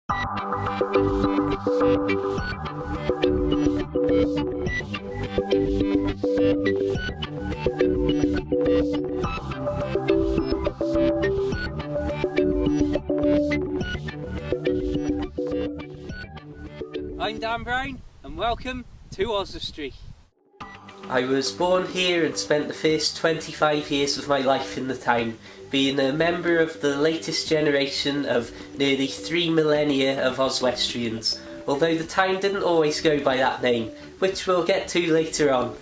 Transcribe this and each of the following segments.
I'm Dan Brown and welcome to Oswestry. I was born here and spent the first 25 years of my life in the town, being a member of the latest generation of nearly 3 millennia of Oswestrians, although the town didn't always go by that name, which we'll get to later on.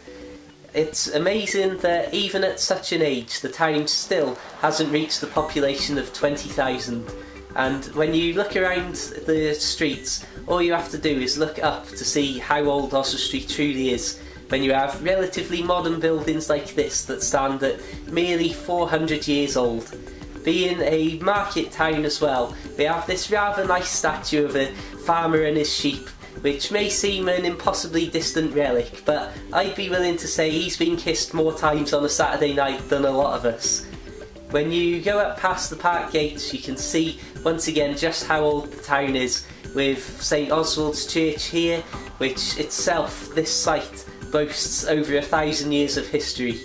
It's amazing that even at such an age, the town still hasn't reached the population of 20,000. And when you look around the streets, all you have to do is look up to see how old Oswestry truly is, when you have relatively modern buildings like this that stand at merely 400 years old. Being a market town as well, we have this rather nice statue of a farmer and his sheep, which may seem an impossibly distant relic, but I'd be willing to say he's been kissed more times on a Saturday night than a lot of us. When you go up past the park gates, you can see once again just how old the town is, with St Oswald's Church here, which itself, this site, boasts over 1,000 years of history.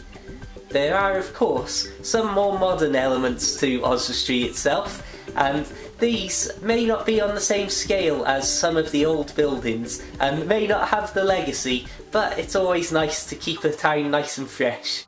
There are of course some more modern elements to Oswestry itself, and these may not be on the same scale as some of the old buildings and may not have the legacy, but it's always nice to keep a town nice and fresh.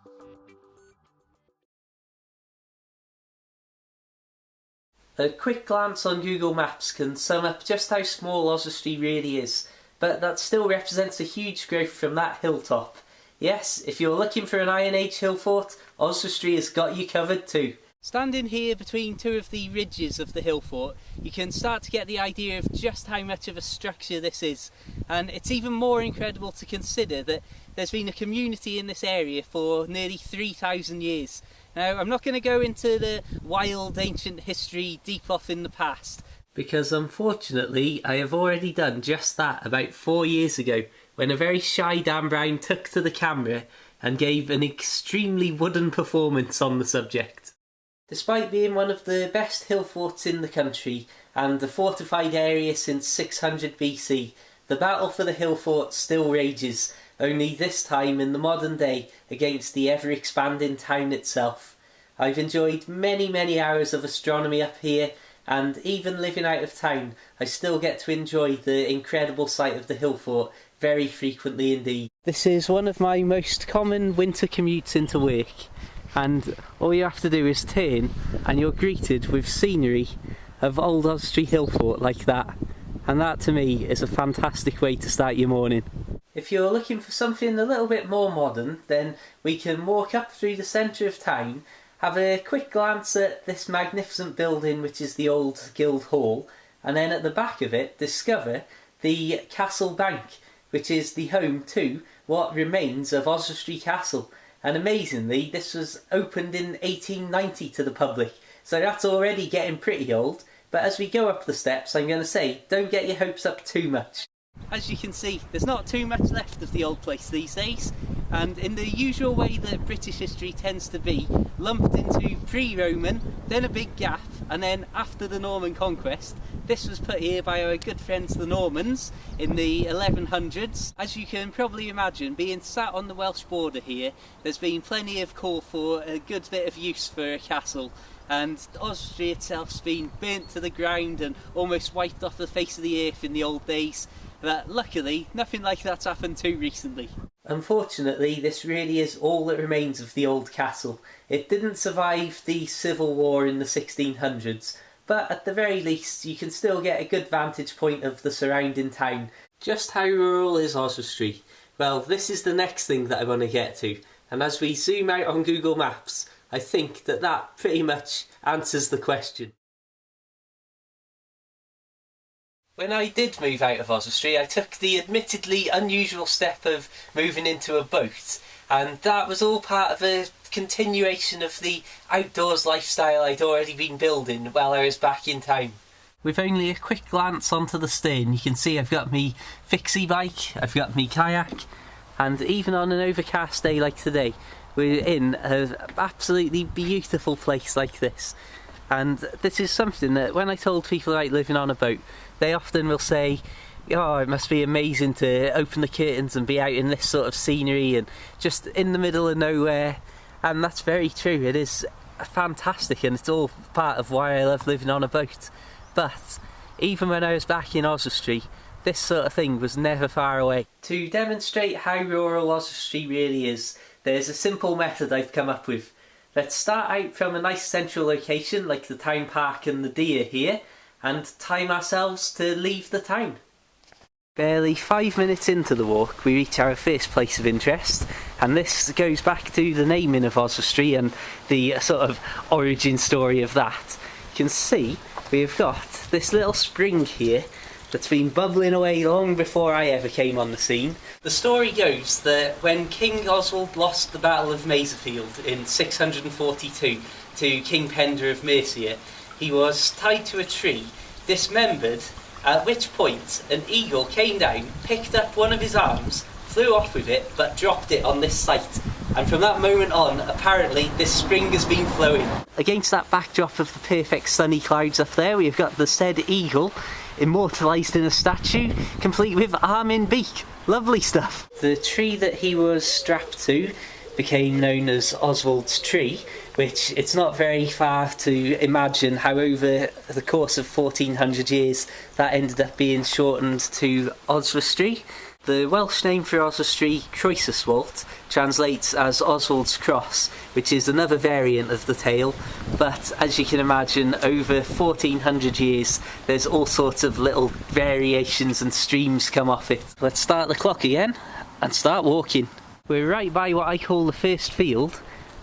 A quick glance on Google Maps can sum up just how small Oswestry really is, but that still represents a huge growth from that hilltop. Yes, if you're looking for an Iron Age hill fort, Oswestry has got you covered too. Standing here between two of the ridges of the hill fort, you can start to get the idea of just how much of a structure this is. And it's even more incredible to consider that there's been a community in this area for nearly 3,000 years. Now, I'm not going to go into the wild ancient history deep off in the past, because unfortunately I have already done just that about 4 years ago, when a very shy Dan Brown took to the camera and gave an extremely wooden performance on the subject. Despite being one of the best hill forts in the country and a fortified area since 600 BC, the battle for the hill fort still rages, only this time in the modern day against the ever-expanding town itself. I've enjoyed many hours of astronomy up here, and even living out of town, I still get to enjoy the incredible sight of the hill fort very frequently indeed. This is one of my most common winter commutes into work, and all you have to do is turn and you're greeted with scenery of old Oswestry hill fort like that, and that to me is a fantastic way to start your morning. If you're looking for something a little bit more modern, then we can walk up through the centre of town, have a quick glance at this magnificent building which is the old Guild Hall, and then at the back of it discover the Castle Bank, which is the home to what remains of Oswestry Castle. And amazingly, this was opened in 1890 to the public, so that's already getting pretty old, but as we go up the steps I'm going to say, don't get your hopes up too much. As you can see, there's not too much left of the old place these days, and in the usual way that British history tends to be, lumped into pre-Roman, then a big gap, and then after the Norman conquest. This was put here by our good friends the Normans in the 1100s. As you can probably imagine, being sat on the Welsh border here, there's been plenty of call for a good bit of use for a castle, and Oswestry itself's been burnt to the ground and almost wiped off the face of the earth in the old days. But luckily, nothing like that's happened too recently. Unfortunately, this really is all that remains of the old castle. It didn't survive the Civil War in the 1600s, but at the very least you can still get a good vantage point of the surrounding town. Just how rural is Oswestry? Well, this is the next thing that I want to get to, and as we zoom out on Google Maps, I think that pretty much answers the question. When I did move out of Oswestry, I took the admittedly unusual step of moving into a boat, and that was all part of a continuation of the outdoors lifestyle I'd already been building while I was back in town. With only a quick glance onto the stern, you can see I've got me fixie bike, I've got me kayak, and even on an overcast day like today, we're in an absolutely beautiful place like this. And this is something that when I told people about living on a boat, they often will say, oh, it must be amazing to open the curtains and be out in this sort of scenery and just in the middle of nowhere. And that's very true, it is fantastic, and it's all part of why I love living on a boat. But even when I was back in Oswestry, this sort of thing was never far away. To demonstrate how rural Oswestry really is, there's a simple method I've come up with. Let's start out from a nice central location like the town park and the deer here, and time ourselves to leave the town. Barely 5 minutes into the walk we reach our first place of interest, and this goes back to the naming of Oswestry and the sort of origin story of that. You can see we've got this little spring here that's been bubbling away long before I ever came on the scene. The story goes that when King Oswald lost the Battle of Maserfield in 642 to King Penda of Mercia, he was tied to a tree, dismembered, at which point an eagle came down, picked up one of his arms, flew off with it, but dropped it on this site. And from that moment on, apparently, this spring has been flowing. Against that backdrop of the perfect sunny clouds up there, we've got the said eagle, immortalised in a statue, complete with arm in beak. Lovely stuff. The tree that he was strapped to became known as Oswald's tree, which it's not very far to imagine how over the course of 1400 years that ended up being shortened to Oswestry. The Welsh name for Oswestry, Croesoswalt, translates as Oswald's Cross, which is another variant of the tale, but as you can imagine, over 1400 years there's all sorts of little variations and streams come off it. Let's start the clock again and start walking. We're right by what I call the first field,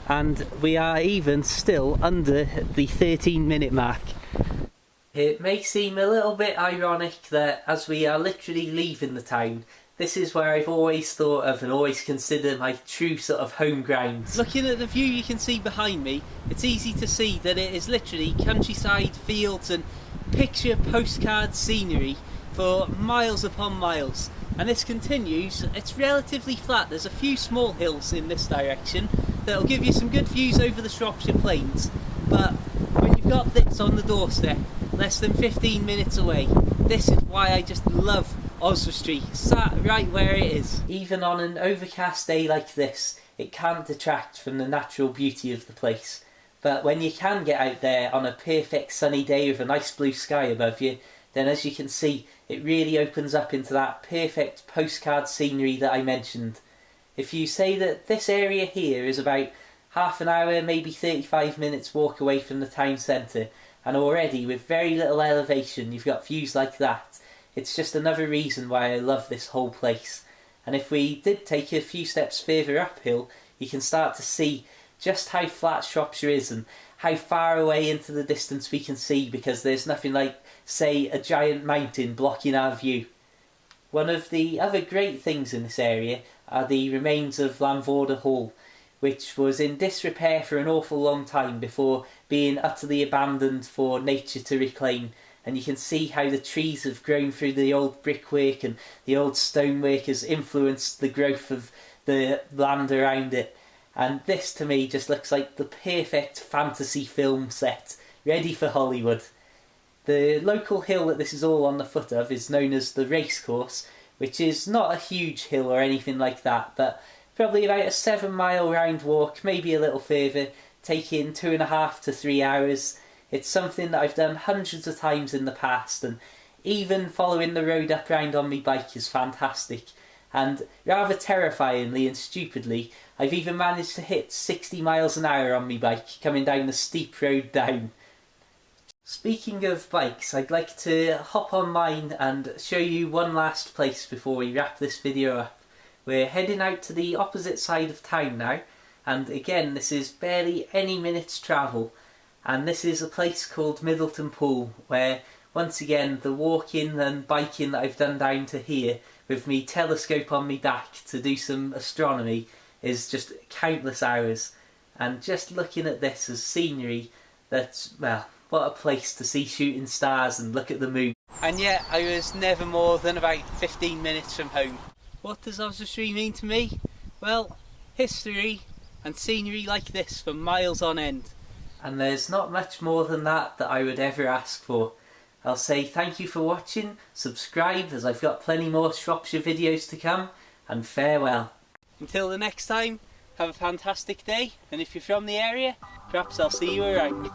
and we are even still under the 13-minute mark. It may seem a little bit ironic that as we are literally leaving the town, this is where I've always thought of and always considered my true sort of home ground. Looking at the view you can see behind me, it's easy to see that it is literally countryside, fields and picture postcard scenery for miles upon miles. And this continues, it's relatively flat, there's a few small hills in this direction that'll give you some good views over the Shropshire Plains, but when you've got this on the doorstep, less than 15 minutes away, this is why I just love Oswestry, sat right where it is. Even on an overcast day like this, it can't detract from the natural beauty of the place. But when you can get out there on a perfect sunny day with a nice blue sky above you, then as you can see, it really opens up into that perfect postcard scenery that I mentioned. If you say that this area here is about half an hour, maybe 35 minutes walk away from the town centre, and already with very little elevation you've got views like that, it's just another reason why I love this whole place. And if we did take a few steps further uphill, you can start to see just how flat Shropshire is and how far away into the distance we can see, because there's nothing like, say, a giant mountain blocking our view. One of the other great things in this area are the remains of Longboarder Hall, which was in disrepair for an awful long time before being utterly abandoned for nature to reclaim. And you can see how the trees have grown through the old brickwork, and the old stonework has influenced the growth of the land around it. And this to me just looks like the perfect fantasy film set, ready for Hollywood. The local hill that this is all on the foot of is known as the Racecourse, which is not a huge hill or anything like that, but probably about a 7-mile round walk, maybe a little further, taking 2.5 to 3 hours. It's something that I've done hundreds of times in the past, and even following the road up round on my bike is fantastic. And rather terrifyingly and stupidly, I've even managed to hit 60 miles an hour on my bike coming down the steep road down. Speaking of bikes, I'd like to hop on mine and show you one last place before we wrap this video up. We're heading out to the opposite side of town now, and again this is barely any minutes travel, and this is a place called Middleton Pool, where once again the walking and biking that I've done down to here with me telescope on me back to do some astronomy is just countless hours. And just looking at this as scenery, that's, well, what a place to see shooting stars and look at the moon. And yet I was never more than about 15 minutes from home. What does Oswestry mean to me? Well, history and scenery like this for miles on end. And there's not much more than that I would ever ask for. I'll say thank you for watching, subscribe as I've got plenty more Shropshire videos to come, and farewell. Until the next time, have a fantastic day, and if you're from the area, perhaps I'll see you around.